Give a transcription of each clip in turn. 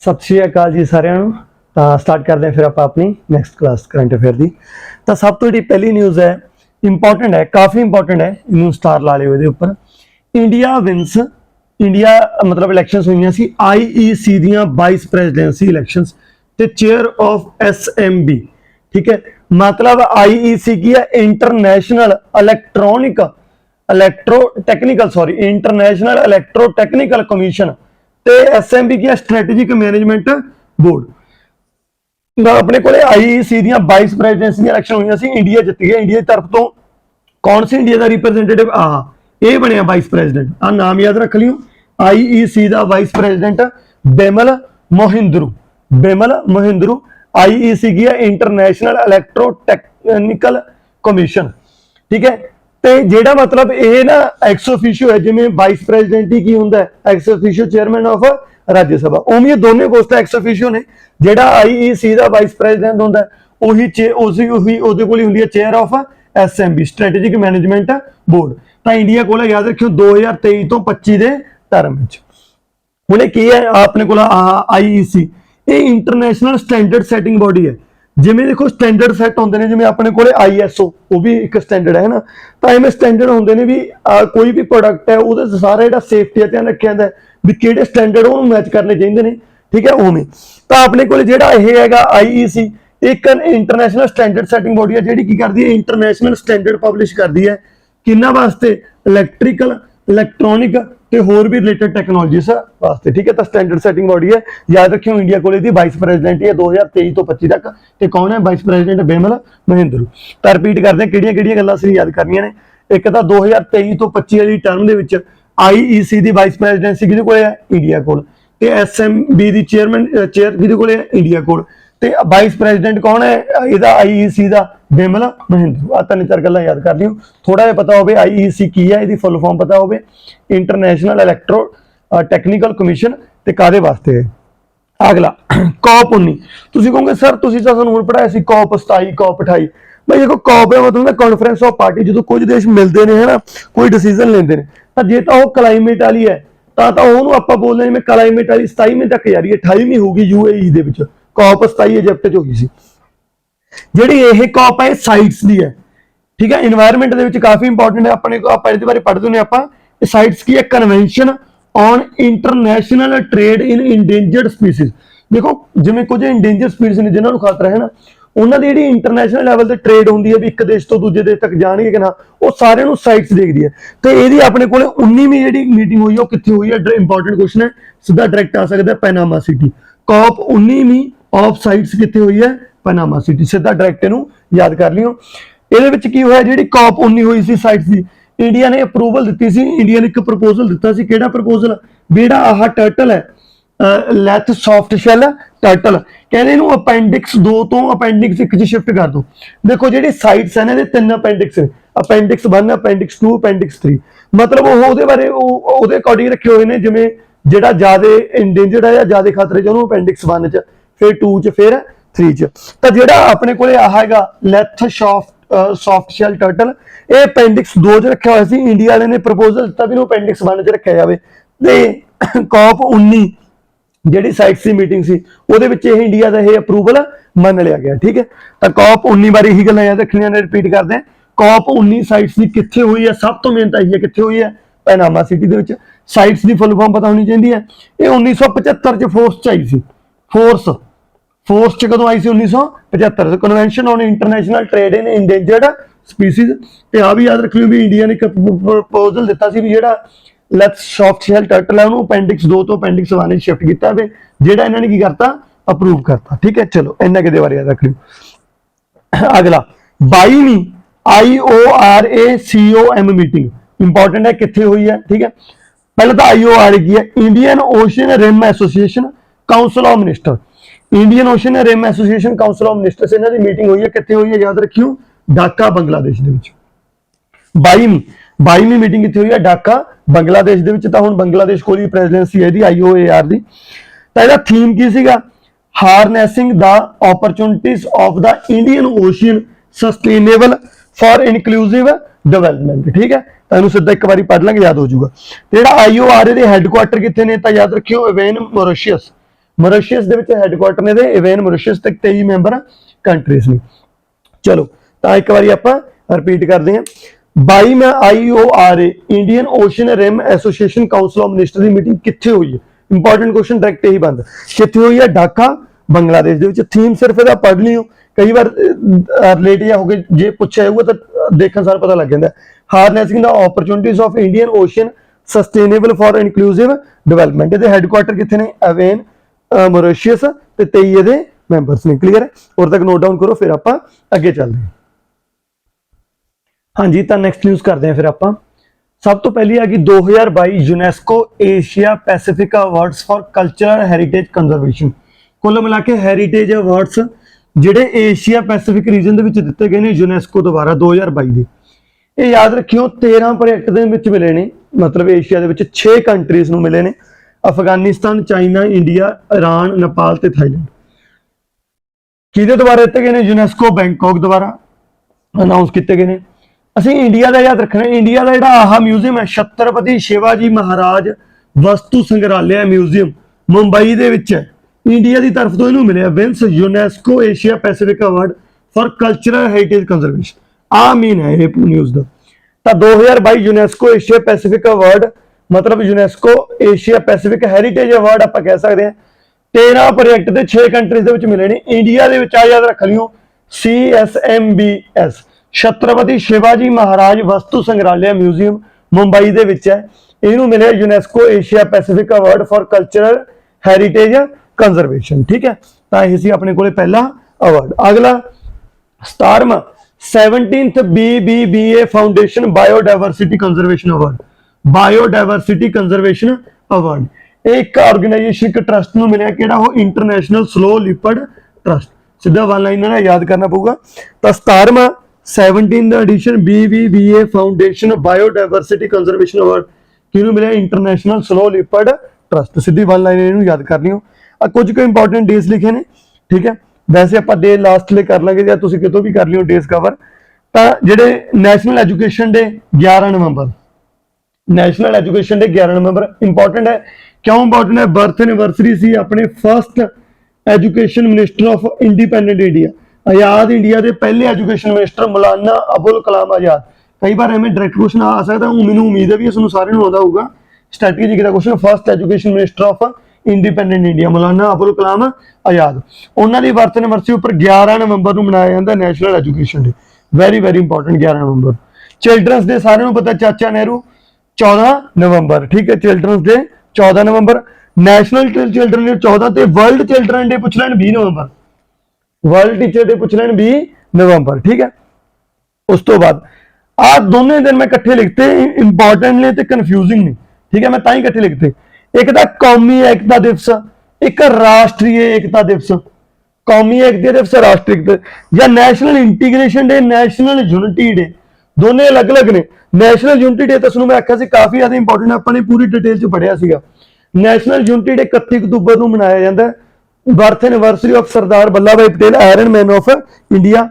सत श्री अकाल जी सारिਆਂ ਨੂੰ। ਤਾਂ ਸਟਾਰਟ ਕਰਦੇ ਹਾਂ ਫਿਰ ਆਪਾਂ ਆਪਣੀ ਨੈਕਸਟ ਕਲਾਸ ਕਰੰਟ ਅਫੇਅਰ ਦੀ। ਤਾਂ ਸਭ ਤੋਂ ਜਿਹੜੀ ਪਹਿਲੀ ਨਿਊਜ਼ ਹੈ ਇੰਪੋਰਟੈਂਟ ਹੈ, ਕਾਫੀ ਇੰਪੋਰਟੈਂਟ ਹੈ, ਇਹਨੂੰ ਸਟਾਰ ਲਾ ਲਿਓ ਇਹਦੇ ਉੱਪਰ। ਇੰਡੀਆ ਵਿਨਸ, ਇੰਡੀਆ ਮਤਲਬ ਇਲੈਕਸ਼ਨਸ ਹੋਈਆਂ ਸੀ IEC ਦੀਆਂ ਵਾਈਸ ਪ੍ਰੈਜ਼ੀਡੈਂਸੀ ਇਲੈਕਸ਼ਨਸ ਤੇ ਚੇਅਰ ਆਫ SMB। ठीक है, मतलब IEC की है इंटरनेशनल इंटरनेशनल इलैक्ट्रोटैक्नीकल कमीशन ते SMB की स्ट्रैटेजिक मैनेजमेंट बोर्ड। अपने को IEC दी वाइस प्रेजिडेंसी इलैक्शन हुई सी, इंडिया जित गया। इंडिया की तरफ तो कौन सी इंडिया का रिप्रेजेंटेटिव ये बनया वाइस प्रेजिडेंट, नाम याद रख लियो। IEC का vice president Bimal Mohindru. IEC की है इंटरनेशनल इलैक्ट्रोटैक्नीकल कमीशन। ठीक है, तो जेड़ा मतलब ये ना एक्स ऑफिशियो है, जिमें वाइस प्रेजिडेंट ही की हुंदा है, एक्स ऑफिशियो चेयरमैन ऑफ राज्य सभा, उमें दोनों पोस्टां एक्स ऑफिशियो ने। जेड़ा IEC का वाइस प्रेजिडेंट हुंदा है उही उहदे कोल हुंदी है chair of SMB strategic management board. तो इंडिया कोल याद रखियो 2023 तो 25 के टर्म हुणे की है अपने कोल IEC ये इंटरनेशनल स्टैंडर्ड सैटिंग बॉडी है। जिमें देखो स्टैंडर्ड सैट होंगे ने, जिमें अपने को ISO वो भी एक स्टैंडर्ड है ना। तो इवें स्टैंडर्ड होंगे ने भी कोई भी प्रोडक्ट है वो सारा जो सेफ्टी का ध्यान रखा जाता है भी किहड़े स्टैंडर्ड वो मैच करने चाहिए ने। ठीक है, उवें तो अपने को जिहड़ा यह है IEC एक इंटरनेशनल स्टैंडर्ड सैटिंग बॉडी है जिहड़ी की करदी है इंटरनेशनल स्टैंडर्ड पब्लिश करदी है किन्ना वास्ते, इलैक्ट्रिकल इलैक्ट्रॉनिक ते होर भी रिलेटेड टैक्नोलॉजीज वास्ते। ठीक है, तो स्टैंडर्ड सैटिंग बॉडी है, याद रखियो। इंडिया को वाइस प्रेजिडेंट है 2023 तो 25 तक। तो कौन है वाइस प्रेजिडेंट? बिमल मोहिंद्रू। तो रिपीट करते हैं किहड़ियां गल्लां असीं याद करनियां ने। एक तो 2023 तो 25 वाली टर्म दे विच IEC की वाइस प्रेजिडेंसी किहदे कोल है? इंडिया कोल। ते SMB की चेयर किहदे कोल है? इंडिया कोल। ते वाइस प्रेजिडेंट कौन है इहदा IEC का? बिमल मोहिंद्रू। आ तीन चार गल्लां याद कर लियो। थोड़ा जिहा पता होवे IEC की है, इहदी फुल फॉर्म पता होवे, इंटरनेशनल इलैक्ट्रो टैक्नीकल कमीशन, ते कादे वास्ते है। अगला COP19। तुसीं कहोगे सर तुसीं तां सानूं हुण पढ़ाया सी COP27 COP28। भाई देखो COP है मतलब कॉन्फ्रेंस ऑफ पार्टी, जो कुछ देश मिलते हैं है ना, कोई डिसीजन लेंदे ने। तां जे तां ओह क्लाइमेट वाली है तां ओहनूं आपां बोलदे जिवें क्लाइमेट वाली 27वें तक जा रही है, 28ਵੀਂ होगी UAE दे विच। COP27 इजिप्ट च होगी सी। ਜਿਹੜੀ ਇਹ COP है साइट्स दी है। ठीक है, एनवायरमेंट दे विच काफी इंपॉर्टेंट है। अपने को आप इहदे बारे पढ़दे ने आपां। साइट्स की है convention on international trade in endangered species. देखो जिवें कुछ इंडेंजर्ड स्पीसीज ने जिन्हां नूं खतरा है ना, उन्हां दी जिहड़ी इंटरनेशनल लैवल ते ट्रेड हुंदी है भी एक देश तो दूजे देश तक जाणगे कि ना, वो सारे नूं साइट्स देखदी है। तो इहदी अपने कोल 19वीं जिहड़ी मीटिंग हुई है कित्थे हुई है? इंपॉर्टेंट क्वेश्चन है, सीधा डायरैक्ट आ सकदा है पैनामा सिटी। COP 19वीं ऑफ साइट्स कित्थे हुई है? Panama city. सीधा डायरैक्ट इहनूं याद कर लियो। ਇਹਦੇ ਵਿੱਚ ਕੀ ਹੋਇਆ, ਜਿਹੜੀ COP19 ਹੋਈ ਸੀ ਸਾਈਟਸ ਦੀ, ਇੰਡੀਆ ਨੇ ਅਪਰੂਵਲ ਦਿੱਤੀ ਸੀ। ਇੰਡੀਆ ਨੇ ਇੱਕ ਪ੍ਰਪੋਜ਼ਲ ਦਿੱਤਾ ਸੀ। ਕਿਹੜਾ ਪ੍ਰਪੋਜ਼ਲ? ਜਿਹੜਾ ਆਹ ਟਰਟਲ ਹੈ ਲੈਥ ਸੌਫਟ ਸ਼ੈਲ ਟਰਟਲ, ਕਹਿੰਦੇ ਇਹਨੂੰ ਅਪੈਂਡਿਕਸ 2 ਤੋਂ ਅਪੈਂਡਿਕਸ 1 ਚ ਸ਼ਿਫਟ ਕਰ ਦਿਓ। ਦੇਖੋ ਜਿਹੜੀ ਸਾਈਟਸ ਹੈ ਨਾ ਇਹਦੇ 3 ਅਪੈਂਡਿਕਸ ਨੇ, ਅਪੈਂਡਿਕਸ 1 ਅਪੈਂਡਿਕਸ 2 ਅਪੈਂਡਿਕਸ 3। मतलब ਉਹਦੇ ਬਾਰੇ ਉਹਦੇ ਅਕੋਰਡਿੰਗ ਰੱਖੇ ਹੋਏ ਨੇ, ਜਿਵੇਂ ਜਿਹੜਾ ਜ਼ਿਆਦਾ ਇੰਡੇਂਜਰਡ ਹੈ ਜਾਂ ਜ਼ਿਆਦਾ ਖਤਰੇ ਚ ਉਹਨੂੰ ਅਪੈਂਡਿਕਸ 1 ਚ, ਫਿਰ 2 ਚ, ਫਿਰ 3 ਚ। ਤਾਂ ਜਿਹੜਾ ਆਪਣੇ ਕੋਲੇ ਆਹ ਹੈਗਾ ਲੈਥ ਸੌਫਟ ਸ਼ੈਲ ਟਰਟਲ, ਇਹ ਅਪੈਂਡਿਕਸ 2 ਚ ਰੱਖਿਆ ਹੋਇਆ ਸੀ। ਇੰਡੀਆ ਵਾਲੇ ਨੇ ਪ੍ਰਪੋਜ਼ਲ ਦਿੱਤਾ ਵੀ ਇਹਨੂੰ ਅਪੈਂਡਿਕਸ 1 ਚ ਰੱਖਿਆ ਜਾਵੇ। ਤੇ COP19 ਜਿਹੜੀ ਸਾਈਟਸ ਦੀ ਮੀਟਿੰਗ ਸੀ ਉਹਦੇ ਵਿੱਚ ਇਹ ਇੰਡੀਆ ਦਾ ਇਹ ਅਪਰੂਵਲ ਮੰਨ ਲਿਆ ਗਿਆ। ਠੀਕ ਹੈ, ਤਾਂ COP19 ਬਾਰੇ ਇਹੀ ਗੱਲਾਂ ਯਾਦ ਰੱਖਣੀਆਂ ਨੇ। ਰਿਪੀਟ ਕਰਦੇ ਹਾਂ, COP19 ਸਾਈਟਸ ਦੀ ਕਿੱਥੇ ਹੋਈ ਹੈ? ਸਭ ਤੋਂ ਮੇਨ ਤਾਂ ਇਹੀ ਹੈ, ਕਿੱਥੇ ਹੋਈ ਹੈ? ਪੈਨਾਮਾ ਸਿਟੀ ਦੇ ਵਿੱਚ। ਸਾਈਟਸ ਦੀ ਫੁੱਲ ਫਾਰਮ ਪਤਾ ਹੋਣੀ ਚਾਹੀਦੀ ਹੈ। ਇਹ 1975 ਚ ਫੋਰਸ ਚ ਆਈ ਸੀ। फोर्स च कदों आई सी? 1975। Convention on international trade in endangered species. ते आ भी याद रख लियो भी इंडिया ने एक प्रपोजल दिता सी भी जेड़ा लेथ सॉफ्ट शेल टर्टल है उन्होंने अपेंडिक्स 2 तो अपेंडिक्स 1 शिफ्ट किया है, जेड़ा इन्होंने की करता अप्रूव करता। ठीक है, चलो इन्ना के बारे याद रख लियो। अगला 22वीं IORACOM मीटिंग इंपॉर्टेंट है, कितने हुई है? ठीक है, पहले तो IORA की है Indian Ocean Rim Association Council of Minister. Indian Ocean Rim Association Council of Ministers इन्हां दी मीटिंग हुई है, कित्थे हुई है? याद रखियो ढाका बांग्लादेश दे विच। 22वीं मीटिंग कित्थे हुई है? ढाका बांग्लादेश दे विच। तां हुण बांग्लादेश कोल ही प्रेजिडेंसी है दी IOAR दी। तां इहदा थीम की सीगा? Harnessing the opportunities of the Indian Ocean sustainable for inclusive development. ठीक है, तां इहनूं सीधा एक बारी पढ़ लांगे, याद हो जाऊगा। जिहड़ा IORA दे हैडक्वार्टर कित्थे ने? तां याद रखियो एवेन मॉरिशस। ਮੋਰੀਸ਼ੀਅਸ ਦੇ ਵਿੱਚ ਹੈੱਡਕੁਆਟਰ ਨੇ ਤੇ ਇਵੇਨ ਮੋਰੀਸ਼ੀਅਸ ਤੱਕ 23 ਮੈਂਬਰ ਕੰਟਰੀਜ਼ ਨੇ। ਚਲੋ ਤਾਂ ਇੱਕ ਵਾਰੀ ਆਪਾਂ ਰਿਪੀਟ ਕਰਦੇ ਹਾਂ। 22ਵਾਂ IORA Indian Ocean Rim Association Council of Minister ਦੀ ਮੀਟਿੰਗ ਕਿੱਥੇ ਹੋਈ ਹੈ? ਇੰਪੋਰਟੈਂਟ ਕੁਐਸਚਨ ਡਾਇਰੈਕਟ ਇਹੀ ਬੰਦ, ਕਿੱਥੇ ਹੋਈ ਹੈ? ਢਾਕਾ, ਬੰਗਲਾਦੇਸ਼ ਦੇ ਵਿੱਚ। ਥੀਮ ਸਿਰਫ ਇਹਦਾ ਪੜ੍ਹ ਲਿਓ, ਕਈ ਵਾਰ ਰਿਲੇਟ ਜਾਂ ਹੋ ਕੇ ਜੇ ਪੁੱਛਿਆ ਜਾਊਗਾ ਤਾਂ ਦੇਖਣ ਸਾਰ ਪਤਾ ਲੱਗ ਜਾਂਦਾ। Harnessing the opportunities of Indian Ocean sustainable for inclusive development. ਇਹਦੇ ਹੈੱਡਕੁਆਟਰ ਕਿੱਥੇ ਨੇ? ਅਵੇਨ ਮੋਰੀਸ਼ੀਅਸ ਤੇ 23 ਇਹਦੇ ਮੈਂਬਰਸ ਨੇ। ਕਲੀਅਰ ਹੈ? ਉਰ ਤੱਕ ਨੋਟ ਡਾਊਨ ਕਰੋ, ਫਿਰ ਆਪਾਂ ਅੱਗੇ ਚੱਲਦੇ ਹਾਂ। ਹਾਂਜੀ ਤਾਂ ਨੈਕਸਟ ਨਿਊਜ਼ ਕਰਦੇ ਹਾਂ ਫਿਰ ਆਪਾਂ। ਸਭ ਤੋਂ ਪਹਿਲੀ ਆ ਗਈ 2022 UNESCO Asia Pacific awards for cultural heritage conservation. ਕੁੱਲ ਮਿਲਾ ਕੇ ਹੈਰੀਟੇਜ ਅਵਾਰਡਸ ਜਿਹੜੇ ਏਸ਼ੀਆ ਪੈਸੀਫਿਕ ਰੀਜਨ ਦੇ ਵਿੱਚ ਦਿੱਤੇ ਗਏ ਨੇ ਯੂਨੈਸਕੋ ਦੁਆਰਾ 2022 ਦੇ। ਇਹ ਯਾਦ ਰੱਖਿਓ 13 ਪ੍ਰੋਜੈਕਟ ਦੇ ਵਿੱਚ ਮਿਲੇ ਨੇ, ਮਤਲਬ ਏਸ਼ੀਆ ਦੇ ਵਿੱਚ 6 ਕੰਟਰੀਜ਼ ਨੂੰ ਮਿਲੇ ਨੇ, Afghanistan, China, India, Iran, Nepal ਤੇ ਥਾਈਲੈਂਡ। ਕਿਹਦੇ ਦੁਆਰਾ ਦਿੱਤੇ ਗਏ ਨੇ? ਯੂਨੈਸਕੋ ਬੈਂਕਾਕ ਦੁਆਰਾ ਅਨਾਉਂਸ ਕੀਤੇ ਗਏ ਨੇ। ਅਸੀਂ ਇੰਡੀਆ ਦਾ ਯਾਦ ਰੱਖਣਾ। ਇੰਡੀਆ ਦਾ ਜਿਹੜਾ ਆਹ ਮਿਊਜ਼ੀਅਮ ਹੈ ਛਤਰਪਤੀ ਸ਼ਿਵਾਜੀ ਮਹਾਰਾਜ ਵਸਤੂ ਸੰਗ੍ਰਹਾਲਿਆ ਮਿਊਜ਼ੀਅਮ ਮੁੰਬਈ ਦੇ ਵਿੱਚ ਹੈ। ਇੰਡੀਆ ਦੀ ਤਰਫ ਤੋਂ ਇਹਨੂੰ ਮਿਲਿਆ ਵਿੰਸ UNESCO Asia Pacific award for cultural heritage conservation. ਆ ਮੀਨ ਹੈ ਇਹ ਨਿਊਜ਼ ਦਾ। ਤਾਂ 2022 ਯੂਨੈਸਕੋ ਏਸ਼ੀਆ ਪੈਸੀਫਿਕ ਅਵਾਰਡ ਮਤਲਬ UNESCO Asia Pacific heritage award ਆਪਾਂ ਕਹਿ ਸਕਦੇ ਹਾਂ। 13 ਪ੍ਰੋਜੈਕਟ ਤੇ 6 ਕੰਟਰੀਜ਼ ਦੇ ਵਿੱਚ ਮਿਲੇ ਨੇ। ਇੰਡੀਆ ਦੇ ਵਿੱਚ ਆ ਯਾਦ ਰੱਖ ਲਿਓ CSMBS ਛਤਰਪਤੀ ਸ਼ਿਵਾਜੀ ਮਹਾਰਾਜ ਵਸਤੂ ਸੰਗ੍ਰਹਾਲਿਆ ਮਿਊਜ਼ੀਅਮ ਮੁੰਬਈ ਦੇ ਵਿੱਚ ਹੈ। ਇਹਨੂੰ ਮਿਲਿਆ UNESCO Asia Pacific award for cultural heritage conservation. ਠੀਕ ਹੈ, ਤਾਂ ਇਹ ਸੀ ਆਪਣੇ ਕੋਲੇ ਪਹਿਲਾ ਅਵਾਰਡ। ਅਗਲਾ 17ਵਾਂ 17th BBBA foundation biodiversity conservation award. Biodiversity conservation award ਇਹ ਇੱਕ ਆਰਗੇਨਾਈਜੇਸ਼ਨ, ਇੱਕ ਟਰਸਟ ਨੂੰ ਮਿਲਿਆ। ਕਿਹੜਾ ਉਹ? International snow leopard trust. ਸਿੱਧਾ ਵਨ ਲਾਈਨਰ ਨਾਲ ਯਾਦ ਕਰਨਾ ਪਊਗਾ। ਤਾਂ 17ਵਾਂ 17th edition BBBA foundation biodiversity conservation award ਕਿਹਨੂੰ ਮਿਲਿਆ? International snow leopard trust. ਸਿੱਧੀ ਵਨ ਲਾਈਨਰ ਇਹਨੂੰ ਯਾਦ ਕਰ ਲਿਓ। ਆ ਕੁਝ ਕੁ ਇੰਪੋਰਟੈਂਟ ਡੇਜ਼ ਲਿਖੇ ਨੇ। ਠੀਕ ਹੈ, ਵੈਸੇ ਆਪਾਂ ਡੇ ਲਾਸਟ ਲਈ ਕਰ ਲਾਂਗੇ ਜਾਂ ਤੁਸੀਂ ਕਿਤੋਂ ਵੀ ਕਰ ਲਿਓ ਡੇਜ਼ ਕਵਰ। ਤਾਂ ਜਿਹੜੇ ਨੈਸ਼ਨਲ ਐਜੂਕੇਸ਼ਨ ਡੇ 11 ਨਵੰਬਰ, ਨੈਸ਼ਨਲ ਐਜੂਕੇਸ਼ਨ ਡੇ 11 ਨਵੰਬਰ ਇੰਪੋਰਟੈਂਟ ਹੈ। ਕਿਉਂ ਇੰਪੋਰਟੈਂਟ ਹੈ? ਬਰਥ ਐਨੀਵਰਸਰੀ ਸੀ ਆਪਣੇ first education minister of independent India, Azad India ਦੇ ਪਹਿਲੇ ਐਜੂਕੇਸ਼ਨ ਮਿਨਿਸਟਰ ਮੌਲਾਨਾ ਅਬੁਲ ਕਲਾਮ ਆਜ਼ਾਦ। ਕਈ ਵਾਰ ਐਵੇਂ ਡਾਇਰੈਕਟ ਕੁਐਸਚਨ ਆ ਸਕਦਾ, ਮੈਨੂੰ ਉਮੀਦ ਹੈ ਵੀ ਤੁਹਾਨੂੰ ਸਾਰਿਆਂ ਨੂੰ ਆਉਂਦਾ ਹੋਊਗਾ। ਸਟ੍ਰੈਟੇਜੀ ਦਾ question, first education minister of independent India Maulana Abul Kalam Azad. ਉਹਨਾਂ ਦੀ ਬਰਥ ਐਨੀਵਰਸਰੀ ਉੱਪਰ 11 ਨਵੰਬਰ ਨੂੰ ਮਨਾਇਆ ਜਾਂਦਾ ਨੈਸ਼ਨਲ ਐਜੂਕੇਸ਼ਨ ਡੇ। ਵੈਰੀ ਵੈਰੀ ਇੰਪੋਰਟੈਂਟ 11 ਨਵੰਬਰ। ਚਿਲਡਰਨਸ ਡੇ ਸਾਰਿਆਂ ਨੂੰ ਪਤਾ, ਚਾਚਾ ਨਹਿਰੂ 14 ਨਵੰਬਰ। ਠੀਕ ਹੈ, ਚਿਲਡਰਨਸ ਡੇ 14 ਨਵੰਬਰ। ਨੈਸ਼ਨਲ ਚਿਲਡਰਨ ਡੇ 14 ਤੇ ਵਰਲਡ ਚਿਲਡਰਨ ਡੇ ਪੁੱਛ ਲੈਣ 20 ਨਵੰਬਰ। ਵਰਲਡ ਟੀਚਰ ਡੇ ਪੁੱਛ ਲੈਣ 20 ਨਵੰਬਰ। ਠੀਕ ਹੈ, ਉਸ ਤੋਂ ਬਾਅਦ ਆ ਦੋਨੇ ਦਿਨ ਮੈਂ ਇਕੱਠੇ ਲਿਖਤੇ, ਇੰਪੋਰਟੈਂਟ ਨੇ ਤੇ ਕਨਫਿਊਜ਼ਿੰਗ ਨੇ। ਠੀਕ ਹੈ, ਮੈਂ ਤਾਂ ਹੀ ਇਕੱਠੇ ਲਿਖਤੇ। ਇੱਕ ਤਾਂ ਕੌਮੀ ਏਕਤਾ ਦਿਵਸ, ਇੱਕ ਰਾਸ਼ਟਰੀ ਏਕਤਾ ਦਿਵਸ। ਕੌਮੀ ਏਕਤਾ ਦਿਵਸ, ਰਾਸ਼ਟਰੀ ਏਕਤਾ, ਜਾਂ ਨੈਸ਼ਨਲ ਇੰਟੀਗ੍ਰੇਸ਼ਨ ਡੇ, ਨੈਸ਼ਨਲ ਯੂਨਿਟੀ ਡੇ, ਦੋਨੇ ਅਲੱਗ-ਅਲੱਗ ਨੇ। ਨੈਸ਼ਨਲ ਯੂਨਿਟੀ ਡੇ ਤੁਹਾਨੂੰ ਮੈਂ ਆਖਿਆ ਸੀ ਕਾਫੀ ਜ਼ਿਆਦਾ ਇੰਪੋਰਟੈਂਟ, ਆਪਾਂ ਨੇ ਪੂਰੀ ਡਿਟੇਲ 'ਚ ਪੜ੍ਹਿਆ ਸੀਗਾ। ਨੈਸ਼ਨਲ ਯੂਨਿਟੀ ਡੇ 31 ਅਕਤੂਬਰ ਨੂੰ ਮਨਾਇਆ ਜਾਂਦਾ ਹੈ। Birth anniversary of Sardar Vallabh Bhai Patel, iron man of India,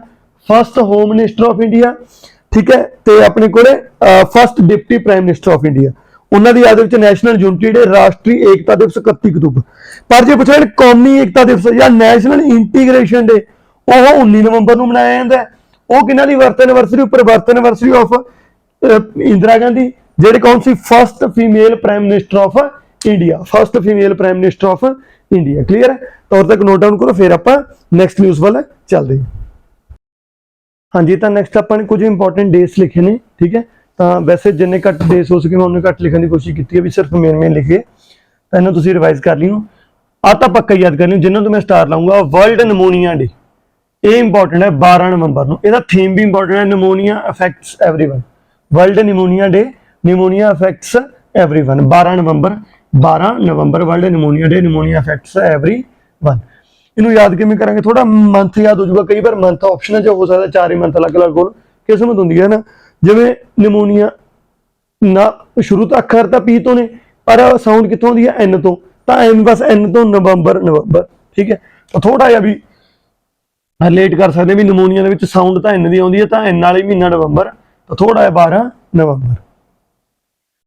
first home minister of India. ਠੀਕ ਹੈ, ਤੇ ਆਪਣੇ ਕੋਲੇ first deputy prime minister of India. ਉਹਨਾਂ ਦੀ ਯਾਦ ਵਿੱਚ ਨੈਸ਼ਨਲ ਯੂਨਿਟੀ ਡੇ, ਰਾਸ਼ਟਰੀ ਏਕਤਾ ਦਿਵਸ 31 ਅਕਤੂਬਰ। ਪਰ ਜੇ ਪੁੱਛਣ ਕੌਮੀ ਏਕਤਾ ਦਿਵਸ ਜਾਂ ਨੈਸ਼ਨਲ ਇੰਟੀਗ੍ਰੇਸ਼ਨ ਡੇ, ਉਹ 19 ਨਵੰਬਰ ਨੂੰ ਮਨਾਇਆ ਜਾਂਦਾ ਹੈ। ਉਹ ਕਿਹਨਾਂ ਦੀ ਬਰਥ ਐਨੀਵਰਸਰੀ ਉੱਪਰ? Birth anniversary of Indira Gandhi, ਜਿਹੜੇ ਕੌਣ ਸੀ? First female prime minister of India, first female prime minister of India. Clear ਹੈ? ਤੌਰ ਤੱਕ ਨੋਟ ਡਾਊਨ ਕਰੋ, ਫਿਰ ਆਪਾਂ ਨੈਕਸਟ ਨਿਊਜ਼ ਵੱਲ ਚੱਲਦੇ ਹਾਂ। ਹਾਂਜੀ, ਤਾਂ ਨੈਕਸਟ ਆਪਾਂ ਨੇ ਕੁਝ ਇੰਪੋਰਟੈਂਟ ਡੇਟਸ ਲਿਖੇ ਨੇ। ਠੀਕ ਹੈ, ਤਾਂ ਵੈਸੇ ਜਿੰਨੇ ਘੱਟ ਡੇਟਸ ਹੋ ਸਕੇ ਮੈਂ ਉਹਨੇ ਘੱਟ ਲਿਖਣ ਦੀ ਕੋਸ਼ਿਸ਼ ਕੀਤੀ ਹੈ, ਵੀ ਸਿਰਫ ਮੇਨ ਲਿਖੇ। ਤਾਂ ਇਹਨਾਂ ਤੁਸੀਂ ਰਿਵਾਈਜ਼ ਕਰ ਲਿਓ। ਆ ਤਾਂ ਪੱਕਾ ਯਾਦ ਕਰ ਲਿਓ, ਜਿਨ੍ਹਾਂ ਤੋਂ ਮੈਂ ਸਟਾਰ ਲਾਉਂਗਾ। ਵਰਲਡ ਨਿਮੋਨੀਆ ਡੇ, ਇਹ ਇੰਪੋਰਟੈਂਟ ਹੈ 12 ਨਵੰਬਰ ਨੂੰ। ਇਹਦਾ ਥੀਮ ਵੀ ਇੰਪੋਰਟੈਂਟ ਹੈ, pneumonia affects everyone. World pneumonia day, pneumonia affects everyone, 12 ਨਵੰਬਰ। 12 ਨਵੰਬਰ world pneumonia day, pneumonia affects everyone. ਇਹਨੂੰ ਯਾਦ ਕਿਵੇਂ ਕਰਾਂਗੇ? ਥੋੜਾ ਮੰਥ ਯਾਦ ਹੋ ਜਾਊਗਾ। ਕਈ ਵਾਰ ਮੰਥ ਆਪਸ਼ਨ 'ਚ ਹੋ ਸਕਦਾ, 4 ਹੀ ਮੰਥ ਅਲੱਗ-ਅਲੱਗ ਹੋਣ, ਕਿਸਮਤ ਹੁੰਦੀ ਹੈ ਨਾ। ਜਿਵੇਂ ਨਿਮੋਨੀਆ ਨਾ ਸ਼ੁਰੂ ਤੋਂ ਅੱਖਰ ਤਾਂ ਪੀ ਤੋਂ ਨੇ, ਪਰ ਸਾਊਂਡ ਕਿੱਥੋਂ ਆਉਂਦੀ ਹੈ? ਐਨ ਤੋਂ। ਤਾਂ ਐਨ ਬਸ ਐਨ ਤੋਂ ਨਵੰਬਰ। ਠੀਕ ਹੈ, ਤਾਂ ਥੋੜਾ ਜਿਹਾ ਵੀ ਰਿਲੇਟ ਕਰ ਸਕਦੇ ਵੀ ਨਿਮੋਨੀਆ ਦੇ ਵਿੱਚ ਸਾਊਂਡ ਤਾਂ ਐਨ ਦੀ ਆਉਂਦੀ ਹੈ, ਤਾਂ ਐਨ ਵਾਲੇ ਮਹੀਨਾ ਨਵੰਬਰ, ਤਾਂ ਥੋੜਾ ਜਿਹਾ 12 ਨਵੰਬਰ।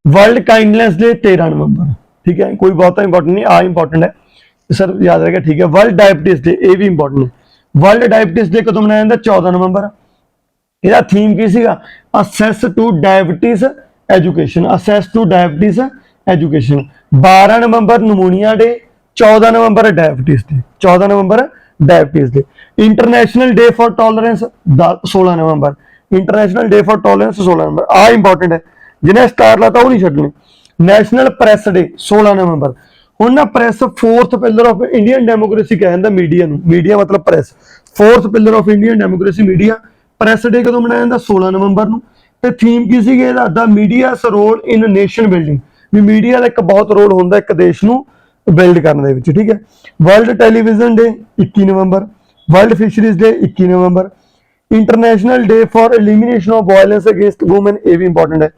ਵਰਲਡ ਕਾਈਂਡਨੈਸ ਡੇ 13 ਨਵੰਬਰ। ਠੀਕ ਹੈ, ਕੋਈ ਬਹੁਤਾ ਇੰਪੋਰਟੈਂਟ ਨਹੀਂ, ਆ ਇੰਪੋਰਟੈਂਟ ਹੈ। सर याद रहेगा, ठीक है। वर्ल्ड डायबिटीज डे, ये भी इंपॉर्टेंट है। वर्ल्ड डायबिटीज डे कदों मनाया जाता? 14 नवंबर। ਇਹਦਾ ਥੀਮ ਕੀ ਸੀਗਾ? Access to diabetes education, access to diabetes education. 12 ਨਵੰਬਰ ਨਮੂਨੀਆ ਡੇ, 14 ਨਵੰਬਰ ਡਾਇਬਟੀਜ਼ ਡੇ, 14 ਨਵੰਬਰ diabetes day. International day for tolerance 16 ਨਵੰਬਰ, ਇੰਟਰਨੈਸ਼ਨਲ ਡੇ ਫॉर ਟੋਲरेंस 16 ਨਵੰਬਰ। ਆ ਇੰਪੋਰਟੈਂਟ ਹੈ, ਜਿਹਨੇ ਸਟਾਰ ਲਾਤਾ ਉਹ ਨਹੀਂ ਛੱਡਣੇ। ਨੈਸ਼ਨਲ ਪ੍ਰੈਸ ਡੇ 16 ਨਵੰਬਰ। ਹੁਣ ਨਾ press fourth pillar of Indian democracy ਕਹਿੰਦਾ ਮੀਡੀਆ ਨੂੰ, ਮੀਡੀਆ ਮਤਲਬ press, fourth pillar of Indian democracy media. Press day ਕਦੋਂ ਮਨਾਇਆ ਜਾਂਦਾ? 16 ਨਵੰਬਰ ਨੂੰ। ਤੇ ਥੀਮ ਕੀ ਸੀਗਾ ਇਹਦਾ? The media's role in nation building, ਵੀ ਮੀਡੀਆ ਦਾ ਇੱਕ ਬਹੁਤ ਰੋਲ ਹੁੰਦਾ ਇੱਕ ਦੇਸ਼ ਨੂੰ ਬਿਲਡ ਕਰਨ ਦੇ ਵਿੱਚ, ਠੀਕ ਹੈ। ਵਰਲਡ ਟੈਲੀਵਿਜ਼ਨ ਡੇ 21 ਨਵੰਬਰ, ਵਰਲਡ ਫਿਸ਼ਰੀਜ਼ ਡੇ 21 ਨਵੰਬਰ। International day for elimination of violence against women, ਇਹ ਵੀ ਇੰਪੋਰਟੈਂਟ ਹੈ,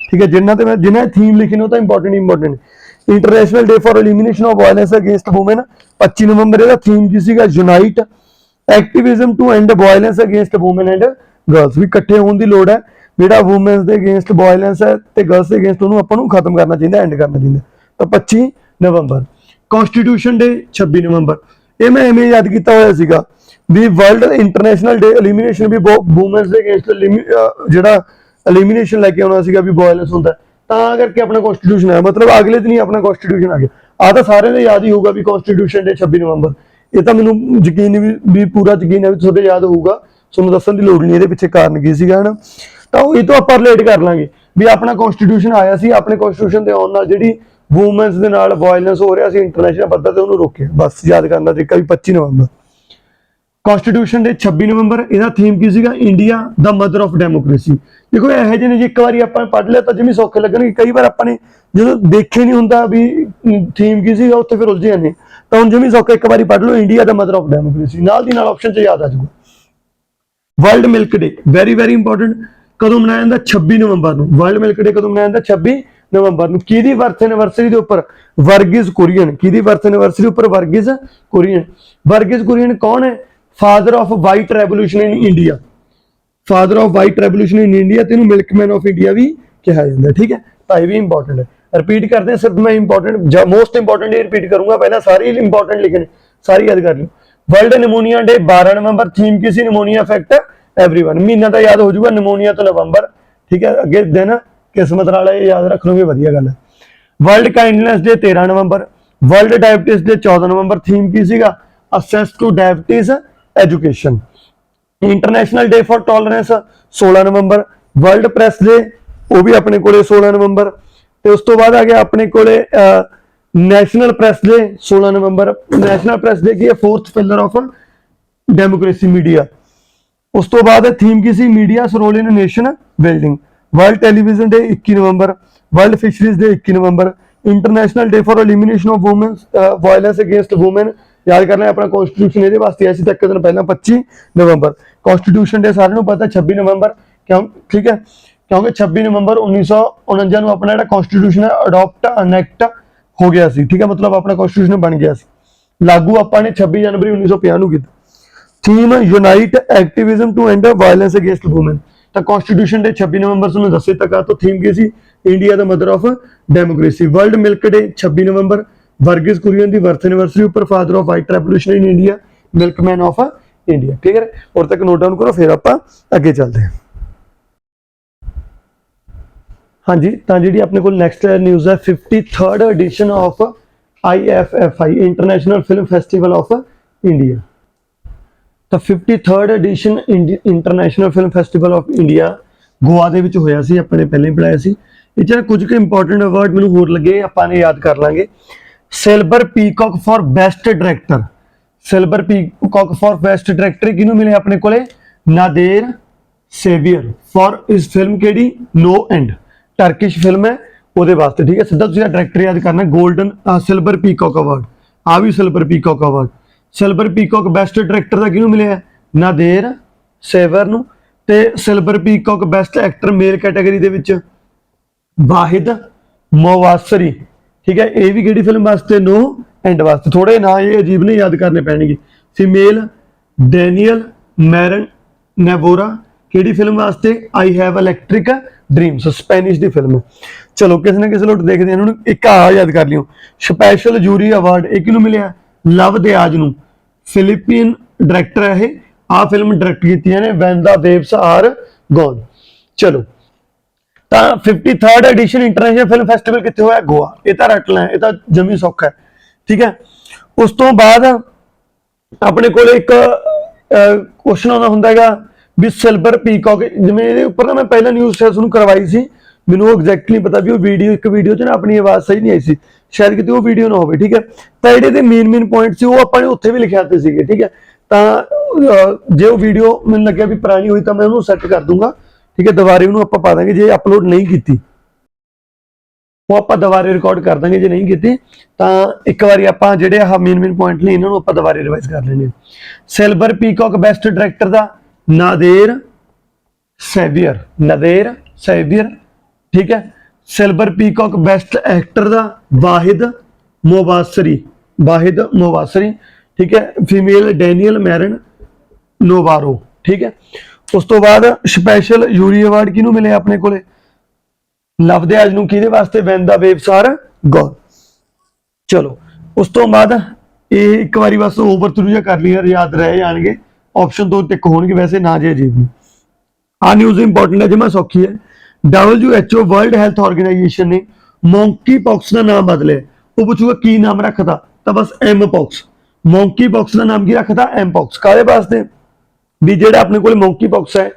ਠੀਕ ਹੈ। ਜਿਨ੍ਹਾਂ ਤੇ ਮੈਂ ਜਿਹਨਾਂ ਥੀਮ ਲਿਖੀ ਨੇ ਉਹ ਤਾਂ important. International day for elimination of violence against women 25 ਨਵੰਬਰ। ਇਹਦਾ ਥੀਮ ਕੀ ਸੀਗਾ? Unite activism to end violence against women and girls, ਵੀ ਇਕੱਠੇ ਹੋਣ ਦੀ ਲੋੜ ਹੈ। ਜਿਹੜਾ ਵੂਮਨਸ ਦੇ ਅਗੇਂਸਟ ਵਾਇਲੈਂਸ ਹੈ ਤੇ ਗਰਲਸ ਦੇ ਅਗੇਂਸਟ ਉਹਨੂੰ ਆਪਾਂ ਨੂੰ ਖਤਮ ਕਰਨਾ ਚਾਹੀਦਾ, ਐਂਡ ਕਰਨਾ ਚਾਹੀਦਾ। ਤਾਂ 25 ਨਵੰਬਰ। ਕਨਸਟੀਟਿਊਸ਼ਨ ਡੇ 26 ਨਵੰਬਰ। ਇਹ ਮੈਂ ਐਵੇਂ ਯਾਦ ਕੀਤਾ ਹੋਇਆ ਸੀਗਾ ਵੀ ਵਰਲਡ ਇੰਟਰਨੈਸ਼ਨਲ ਡੇ ਐਲੀਮੀਨੇਸ਼ਨ ਵੀ ਵੂਮਨਸ ਦੇ ਅਗੇਂਸਟ ਜਿਹੜਾ ਐਲੀਮੀਨੇਸ਼ਨ ਲੈ ਕੇ ਆਉਣਾ ਸੀਗਾ ਵੀ ਵਾਇਲੈਂਸ ਹੁੰਦਾ, ਤਾਂ ਕਰਕੇ ਆਪਣਾ ਕਨਸਟੀਟਿਊਸ਼ਨ ਆਇਆ। ਮਤਲਬ ਅਗਲੇ ਦਿਨ ਹੀ ਆਪਣਾ ਕਨਸਟੀਟਿਊਸ਼ਨ ਆ ਗਿਆ। ਆ ਤਾਂ ਸਾਰਿਆਂ ਦੇ ਯਾਦ ਹੀ ਹੋਊਗਾ ਵੀ ਕਨਸਟੀਟਿਊਸ਼ਨ ਡੇ 26 ਨਵੰਬਰ। ਇਹ ਤਾਂ ਮੈਨੂੰ ਯਕੀਨ ਵੀ ਪੂਰਾ ਯਕੀਨ ਹੈ ਵੀ ਤੁਹਾਡੇ ਯਾਦ ਹੋਊਗਾ, ਤੁਹਾਨੂੰ ਦੱਸਣ ਦੀ ਲੋੜ ਨਹੀਂ ਇਹਦੇ ਪਿੱਛੇ ਕਾਰਨ ਕੀ ਸੀਗਾ, ਹਨਾ। ਤਾਂ ਇਹ ਤੋਂ ਆਪਾਂ ਰਿਲੇਟ ਕਰ ਲਾਂਗੇ ਵੀ ਆਪਣਾ ਕਨਸਟੀਟਿਊਸ਼ਨ ਆਇਆ ਸੀ, ਆਪਣੇ ਕਨਸਟੀਟਿਊਸ਼ਨ ਦੇ ਆਉਣ ਨਾਲ ਜਿਹੜੀ ਵੂਮਨਸ ਦੇ ਨਾਲ ਵਾਇਲੈਂਸ ਹੋ ਰਿਹਾ ਸੀ ਇੰਟਰਨੈਸ਼ਨਲ ਪੱਧਰ ਤੇ ਉਹਨੂੰ ਰੋਕਿਆ। ਬਸ ਯਾਦ ਕਰਨਾ ਤਰੀਕਾ ਵੀ 25 ਨਵੰਬਰ। ਕਨਸਟੀਟਿਊਸ਼ਨ ਡੇ 26 ਨਵੰਬਰ। ਇਹਦਾ ਥੀਮ ਕੀ ਸੀਗਾ? India the mother of democracy. ਦੇਖੋ ਇਹੋ ਜਿਹੇ ਨੇ ਜੇ ਇੱਕ ਵਾਰੀ ਆਪਾਂ ਪੜ੍ਹ ਲਿਆ ਤਾਂ ਜਿਵੇਂ ਸੌਖੇ ਲੱਗਣਗੇ, ਕਈ ਵਾਰ ਆਪਾਂ ਨੇ ਜਦੋਂ ਦੇਖੇ ਨਹੀਂ ਹੁੰਦਾ ਵੀ ਥੀਮ ਕੀ ਸੀਗਾ ਉੱਥੇ ਫਿਰ ਉਲਝ ਜਾਂਦੇ। ਤਾਂ ਹੁਣ ਜਿਵੇਂ ਸੌਖਾ ਇੱਕ ਵਾਰੀ ਪੜ੍ਹ ਲਓ, India the mother of democracy, ਨਾਲ ਦੀ ਨਾਲ ਆਪਸ਼ਨ 'ਚ ਯਾਦ ਆ ਜਾਊਗਾ। ਵਰਲਡ ਮਿਲਕ ਡੇ ਵੈਰੀ ਵੈਰੀ ਇੰਪੋਰਟੈਂਟ। ਕਦੋਂ ਮਨਾਇਆ ਜਾਂਦਾ? 26 ਨਵੰਬਰ ਨੂੰ। ਵਰਲਡ ਮਿਲਕ ਡੇ ਕਦੋਂ ਮਨਾਇਆ ਜਾਂਦਾ? 26 ਨਵੰਬਰ ਨੂੰ। ਕਿਹਦੀ ਬਰਥ ਐਨੀਵਰਸਰੀ ਦੇ ਉੱਪਰ? ਵਰਗਿਸ ਕੁਰੀਅਨ। ਕਿਹਦੀ ਬਰਥ ਐਨੀਵਰਸਰੀ ਉੱਪਰ? ਵਰਗਿਸ ਕੁਰੀਅਨ। ਵਰਗਿਸ ਕੁਰੀਅਨ ਕੌਣ ਹੈ? Father off white revolution in India, father off white revolution in India, ਤੇ ਇਹਨੂੰ ਮਿਲਕਮੈਨ ਆਫ ਇੰਡੀਆ ਵੀ ਕਿਹਾ ਜਾਂਦਾ, ਠੀਕ ਹੈ। ਤਾਂ ਇਹ ਵੀ ਇੰਪੋਰਟੈਂਟ ਹੈ। ਰਿਪੀਟ ਕਰਦੇ ਹਾਂ, ਸਿਰਫ ਮੈਂ ਇੰਪੋਰਟੈਂਟ ਮੋਸਟ ਇੰਪੋਰਟੈਂਟ ਹੀ ਰਿਪੀਟ ਕਰੂੰਗਾ, ਪਹਿਲਾਂ ਸਾਰੇ ਇੰਪੋਰਟੈਂਟ ਲਿਖਣੇ, ਸਾਰੀ ਯਾਦ ਕਰ ਲਿਓ। ਵਰਲਡ ਨਿਮੋਨੀਆ ਡੇ 12 ਨਵੰਬਰ। ਥੀਮ ਕੀ ਸੀ? Pneumonia affect everyone. महीना तो याद हो जाऊगा, निमोनिया तो नवंबर, ठीक है। अगे दिन किस्मत वाला याद रख लोगे, वधिया गल है। वर्ल्ड काइंडनेस डे 13 नवंबर। वर्ल्ड डायबिटीज डे 14 नवंबर। थीम की सीगा? Assess two diabetes education. International day for tolerance 16 November. World press day वो भी अपने कोले 16 नवंबर। तो उस तो बाद आ गया अपने कोले नैशनल प्रेस डे 16 नवंबर। नैशनल प्रेस डे की fourth pillar of democracy media. उस तो बाद थीम की सी? Media role in nation building. World television day 21 नवंबर। वर्ल्ड फिशरीज डे 21 नवंबर। International day for elimination of women violence against women. याद करना है अपना कॉन्स्टिट्यूशन ये वास्ते आया एक दिन पहला 25 नवंबर। कॉन्स्टिट्यूशन डे सारे पता 26 नवंबर क्यों, ठीक है, क्योंकि 26 नवंबर 1949 में अपना कॉन्स्टिट्यूशन अडॉप्ट अनैक्ट हो गया सी, ठीक है। मतलब अपना कॉन्स्टिट्यूशन बन गया सी, लागू अपने 26 जनवरी 1950 ਨੂੰ ਕੀਤਾ। Theme unite activism to end violence against women. तो कॉन्स्टिट्यूशन डे 26 नवंबर से दसे तक। तो थीम की सी? India the mother of democracy. World milk day 26 नवंबर। वर्गीस कुरियन की बर्थ एनिवर्सरी ऊपर father of white revolution in India, milkman of India, ठीक है। और तक नोट डाउन करो, फिर आप अगे चलते हैं। हाँ जी, तो जी अपने को नैक्सट न्यूज़ है 53rd edition of IFFI International Film Festival of India. तो 53rd edition International Film Festival of India Goa ਦੇ ਵਿੱਚ ਹੋਇਆ ਸੀ, ਆਪਣੇ ਪਹਿਲਾਂ ਹੀ ਪੜਾਇਆ ਸੀ। ਇਹ ਚ ਕੁਝ ਕੁ ਇੰਪੋਰਟੈਂਟ ਅਵਾਰਡ ਮੈਨੂੰ ਹੋਰ ਲੱਗੇ, ਆਪਾਂ ਨੇ ਯਾਦ ਕਰ ਲਾਂਗੇ। Silver peacock for best director. Silver peacock for best director ਕਿਹਨੂੰ ਮਿਲੇ? ਆਪਣੇ ਕੋਲੇ ਨਾਦੇਰ ਸੇਵੀਅਰ ਫॉर ਇਸ ਫਿਲਮ ਕਿਹੜੀ? नो एंड, टर्किश फिल्म है ਉਹਦੇ ਵਾਸਤੇ, ठीक है। ਸਿੱਧਾ ਤੁਸੀਂ ਡਾਇਰੈਕਟਰ ਯਾਦ ਕਰਨਾ। ਗੋਲਡਨ ਸਿਲਵਰ ਪੀਕੌਕ ਅਵਾਰਡ, ਆ ਵੀ silver peacock award. Silver peacock best director का किहनूं मिलिया? नादेर सेवर नूं। ते silver peacock best actor male category दे विच वाहिद मवासरी, ठीक है। ये भी किहड़ी फिल्म वास्ते? नो एंड वास्ते। थोड़े ना ये अजीब नहीं याद करने पैणगे। फीमेल डैनियल मैरन नेवोरा, किहड़ी फिल्म वास्ते? I have electric dreams, Spanish दी फिल्म। चलो किसी ना किसी लोट देखते हैं। एक आ याद कर लियो, स्पैशल जूरी अवार्ड ये किहनूं मिलिया? ਲਵ ਦਿਆਜ ਨੂੰ, ਫਿਲੀਪੀਨ ਡਾਇਰੈਕਟਰ ਹੈ ਇਹ, ਆ ਫਿਲਮ ਡਾਇਰੈਕਟ ਕੀਤੀਆਂ ਨੇ ਵੈਨ ਦਾ ਵੇਵਸ ਆਰ ਗੋਨ। ਚਲੋ ਤਾਂ 53rd edition international film festival ਕਿੱਥੇ ਹੋਇਆ? ਗੋਆ। ਇਹ ਤਾਂ ਰੱਟ ਲੈ, ਇਹ ਤਾਂ ਜਮੀ ਸੌਖਾ ਹੈ, ਠੀਕ ਹੈ। ਉਸ ਤੋਂ ਬਾਅਦ ਆਪਣੇ ਕੋਲ ਇੱਕ ਕੁਐਸਚਨ ਆਉਂਦਾ ਹੁੰਦਾ ਹੈਗਾ ਵੀ ਸਿਲਵਰ ਪੀਕੌਕ, ਜਿਵੇਂ ਇਹਦੇ ਉੱਪਰ ਨਾ ਮੈਂ ਪਹਿਲਾਂ ਨਿਊਜ਼ ਤੁਹਾਨੂੰ ਕਰਵਾਈ ਸੀ, ਮੈਨੂੰ ਉਹ ਐਗਜ਼ੈਕਟਲੀ ਪਤਾ ਵੀ ਉਹ ਵੀਡੀਓ, ਇੱਕ ਵੀਡੀਓ 'ਚ ਨਾ ਆਪਣੀ ਆਵਾਜ਼ ਸਹੀ ਨਹੀਂ ਆਈ ਸੀ, ਸ਼ਾਇਦ ਕਿਤੇ ਉਹ ਵੀਡੀਓ ਨਾ ਹੋਵੇ, ਠੀਕ ਹੈ। ਤਾਂ ਜਿਹੜੇ ਦੇ ਮੇਨ ਪੁਆਇੰਟ ਸੀ ਉਹ ਆਪਾਂ ਨੇ ਉੱਥੇ ਵੀ ਲਿਖਿਆ ਤੇ ਸੀਗੇ, ਠੀਕ ਹੈ। ਤਾਂ ਜੇ ਉਹ ਵੀਡੀਓ ਮੈਨੂੰ ਲੱਗਿਆ ਵੀ ਪੁਰਾਣੀ ਹੋਈ ਤਾਂ ਮੈਂ ਉਹਨੂੰ ਸੈੱਟ ਕਰ ਦੂੰਗਾ, ਠੀਕ ਹੈ। ਦੁਬਾਰੇ ਉਹਨੂੰ ਆਪਾਂ ਪਾ ਦਾਂਗੇ, ਜੇ ਅਪਲੋਡ ਨਹੀਂ ਕੀਤੀ ਉਹ ਆਪਾਂ ਦੁਬਾਰੇ ਰਿਕਾਰਡ ਕਰ ਦਾਂਗੇ, ਜੇ ਨਹੀਂ ਕੀਤੀ ਤਾਂ ਇੱਕ ਵਾਰੀ ਆਪਾਂ ਜਿਹੜੇ ਆਹ ਮੇਨ ਪੁਆਇੰਟ ਨੇ ਇਹਨਾਂ ਨੂੰ ਆਪਾਂ ਦੁਬਾਰੇ ਰਿਵਾਈਜ਼ ਕਰ ਲੈਣੇ। ਸਿਲਵਰ ਪੀਕੌਕ ਬੈਸਟ ਡਾਇਰੈਕਟਰ ਦਾ ਨਾਦੇਰ ਸੇਵੀਅਰ, ਨਾਦੇਰ ਸੇਵੀਅਰ, ਠੀਕ ਹੈ। ਸਿਲਵਰ ਪੀਕੌਕ ਬੈਸਟ ਐਕਟਰ ਦਾ ਵਾਹਿਦ ਮੋਬਾਸਰੀ, ਵਾਹਿਦ ਮੋਬਾਸਰੀ, ਠੀਕ ਹੈ। ਫੀਮੇਲ ਡੈਨੀਅਲ ਮੈਰਨ ਨੋਵਾਰੋ, ਠੀਕ ਹੈ। ਉਸ ਤੋਂ ਬਾਅਦ ਸਪੈਸ਼ਲ ਯੂਰੀ ਅਵਾਰਡ ਕਿਹਨੂੰ ਮਿਲਿਆ ਆਪਣੇ ਕੋਲੇ? ਲਵ ਦਿਆਜ ਨੂੰ, ਕਿਹਦੇ ਵਾਸਤੇ? ਵੈਨ ਦਾ ਵੇਵਸ ਆਰ ਗੋਨ। ਚਲੋ ਉਸ ਤੋਂ ਬਾਅਦ ਇਹ ਇੱਕ ਵਾਰੀ ਬਸ ਓਵਰ ਥਰੂ ਜਿਹਾ ਕਰ ਲਿਆ, ਯਾਦ ਰਹਿ ਜਾਣਗੇ, ਆਪਸ਼ਨ 2 ਟਿਕ ਹੋਣਗੇ, ਵੈਸੇ ਨਾ ਜੇ ਅਜੀਬ ਨਹੀਂ। ਆ ਨਿਊਜ਼ ਇੰਪੋਰਟੈਂਟ ਹੈ, ਜਮਾ ਸੌਖੀ ਹੈ। WHO ਵਰਲਡ ਹੈਲਥ ਆਰਗੇਨਾਈਜੇਸ਼ਨ ਨੇ ਮੌਂਕੀ ਪੌਕਸ ਦਾ ਨਾਮ ਬਦਲਿਆ। ਉਹ ਪੁੱਛੂਗਾ ਕੀ ਨਾਮ ਰੱਖਦਾ, ਤਾਂ ਬਸ ਐਮ ਪੌਕਸ। ਮੌਂਕੀ ਪੌਕਸ ਦਾ ਨਾਮ ਕੀ ਰੱਖਦਾ? M pox. ਕਾਹਦੇ ਵਾਸਤੇ? ਵੀ ਜਿਹੜਾ ਆਪਣੇ ਕੋਲ ਮੌਂਕੀ ਪੌਕਸ ਹੈ,